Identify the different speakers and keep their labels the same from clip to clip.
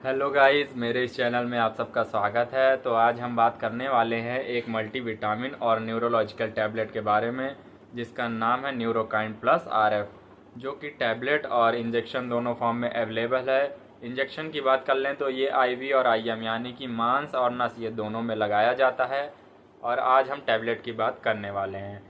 Speaker 1: Hello guys, मेरे इस channel में आप सबका स्वागत है। तो आज हम बात करने वाले हैं एक मल्टीविटामिन और न्यूरोलॉजिकल टैबलेट के बारे में, जिसका नाम है न्यूरोकाइंड प्लस आरएफ, जो कि टैबलेट और इंजेक्शन दोनों फॉर्म में अवेलेबल है। इंजेक्शन की बात कर लें तो ये आईवी और आईएम यानी कि मांस और नस, ये दोनों में लगाया जाता है। और आज हम टैबलेट की बात करने वाले हैं।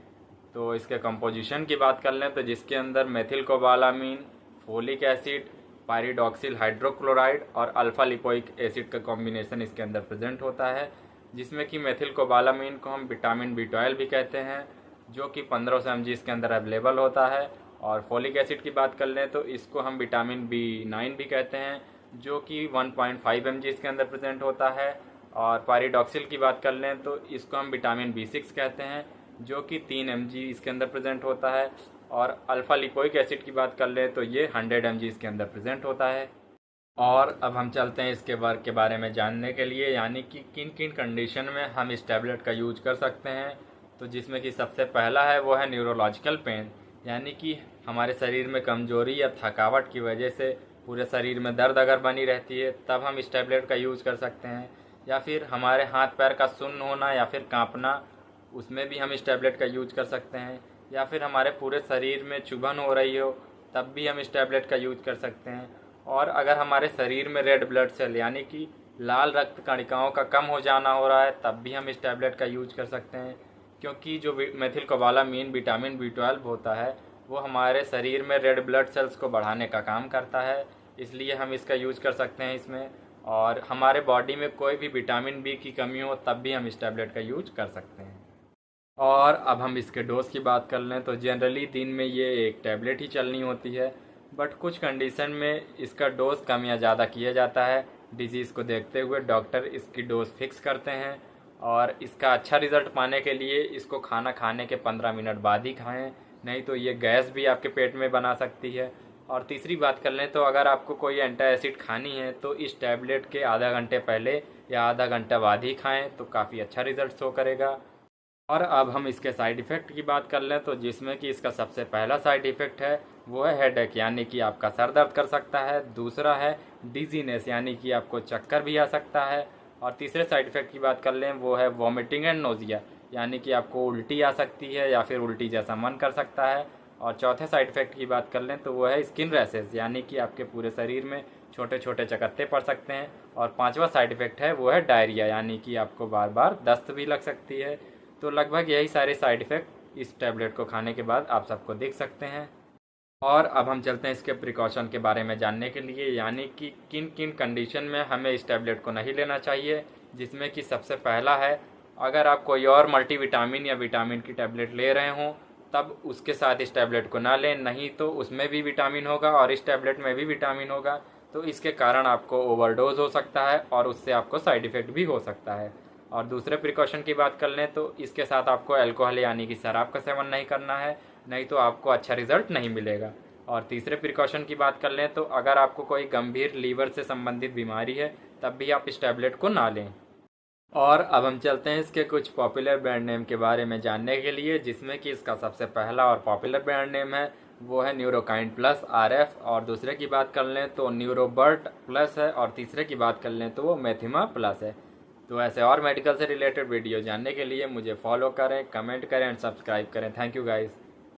Speaker 1: तो इसके कंपोजिशन की बात कर लें तो जिसके अंदर मेथिल कोबालामीन, फोलिक एसिड, पायरिडॉक्सिल हाइड्रोक्लोराइड और अल्फा लिपोइक एसिड का कॉम्बिनेशन इसके अंदर प्रेजेंट होता है, जिसमें कि मेथिल कोबालामीन को हम विटामिन B12 भी कहते हैं, जो कि 1500 mg इसके अंदर अवेलेबल होता है। और फोलिक एसिड की बात कर लें तो इसको हम विटामिन B9 भी कहते हैं, जो कि 1.5 mg इसके अंदर प्रेजेंट होता है। और पायरिडॉक्सिल की बात कर लें तो इसको हम विटामिन B6 कहते हैं, जो कि 3 mg इसके अंदर प्रेजेंट होता है। और अल्फा लिपोइक एसिड की बात कर लें तो ये 100 mg इसके अंदर प्रेजेंट होता है। और अब हम चलते हैं इसके वर्क के बारे में जानने के लिए, यानी कि किन किन कंडीशन में हम इस टैबलेट का यूज कर सकते हैं। तो जिसमें कि सबसे पहला है वो है न्यूरोलॉजिकल पेन, यानी कि हमारे शरीर में कमजोरी या थकावट की वजह से पूरे शरीर में दर्द अगर बनी रहती है, तब हम इस टैबलेट का यूज़ कर सकते हैं। या फिर हमारे हाथ पैर का सुन्न होना या फिर कांपना, उसमें भी हम इस टैबलेट का यूज कर सकते हैं। या फिर हमारे पूरे शरीर में चुभन हो रही हो, तब भी हम इस टैबलेट का यूज कर सकते हैं। और अगर हमारे शरीर में रेड ब्लड सेल यानी कि लाल रक्त कणिकाओं का कम हो जाना हो रहा है, तब भी हम इस टैबलेट का यूज कर सकते हैं। क्योंकि जो मेथिल कोबालामीन विटामिन B12 होता है, वो हमारे शरीर में रेड ब्लड सेल्स को बढ़ाने का काम करता है, इसलिए हम इसका यूज कर सकते हैं इसमें। और हमारे बॉडी में कोई भी विटामिन B की कमी हो, तब भी हम इस टैबलेट का यूज कर सकते हैं। और अब हम इसके डोज की बात कर लें तो जनरली दिन में ये एक टैबलेट ही चलनी होती है, बट कुछ कंडीशन में इसका डोज कम या ज़्यादा किया जाता है। डिजीज़ को देखते हुए डॉक्टर इसकी डोज फिक्स करते हैं। और इसका अच्छा रिज़ल्ट पाने के लिए इसको खाना खाने के 15 मिनट बाद ही खाएं, नहीं तो ये गैस भी आपके पेट में बना सकती है। और तीसरी बात कर लें तो अगर आपको कोई एंटासिड खानी है तो इस टैबलेट के आधा घंटे पहले या आधा घंटा बाद ही खाएं, तो काफ़ी अच्छा रिज़ल्ट शो करेगा। और अब हम इसके साइड इफ़ेक्ट की बात कर लें तो जिसमें कि इसका सबसे पहला साइड इफ़ेक्ट है वो है हेडेक, यानी कि आपका सर दर्द कर सकता है। दूसरा है डिजीनेस, यानी कि आपको चक्कर भी आ सकता है। और तीसरे साइड इफ़ेक्ट की बात कर लें वो है वॉमिटिंग एंड नोजिया, यानी कि आपको उल्टी आ सकती है या फिर उल्टी जैसा मन कर सकता है। और चौथे साइड इफ़ेक्ट की बात कर लें तो वो है स्किन रैशेज, यानी कि आपके पूरे शरीर में छोटे छोटे चकत्ते पड़ सकते हैं। और पांचवा साइड इफ़ेक्ट है वो है डायरिया, यानी कि आपको बार बार दस्त भी लग सकती है। तो लगभग यही सारे साइड इफ़ेक्ट इस टैबलेट को खाने के बाद आप सबको दिख सकते हैं। और अब हम चलते हैं इसके प्रिकॉशन के बारे में जानने के लिए, यानी कि किन किन कंडीशन में हमें इस टैबलेट को नहीं लेना चाहिए। जिसमें कि सबसे पहला है, अगर आप कोई और मल्टीविटामिन या विटामिन की टैबलेट ले रहे हों, तब उसके साथ इस टैबलेट को ना लें, नहीं तो उसमें भी विटामिन होगा और इस टैबलेट में भी विटामिन होगा, तो इसके कारण आपको ओवरडोज हो सकता है और उससे आपको साइड इफ़ेक्ट भी हो सकता है। और दूसरे प्रिकॉशन की बात कर लें तो इसके साथ आपको अल्कोहल यानी कि शराब का सेवन नहीं करना है, नहीं तो आपको अच्छा रिजल्ट नहीं मिलेगा। और तीसरे प्रिकॉशन की बात कर लें तो अगर आपको कोई गंभीर लीवर से संबंधित बीमारी है, तब भी आप इस टैबलेट को ना लें। और अब हम चलते हैं इसके कुछ पॉपुलर ब्रांड नेम के बारे में जानने के लिए, जिसमें कि इसका सबसे पहला और पॉपुलर ब्रांड नेम है वो है न्यूरोकाइंड प्लस आरएफ। और दूसरे की बात कर लें तो न्यूरोबर्ट प्लस है। और तीसरे की बात कर लें तो वो मेथिमा प्लस है। तो ऐसे और मेडिकल से रिलेटेड वीडियो जानने के लिए मुझे फॉलो करें, कमेंट करें एंड सब्सक्राइब करें। Thank you guys.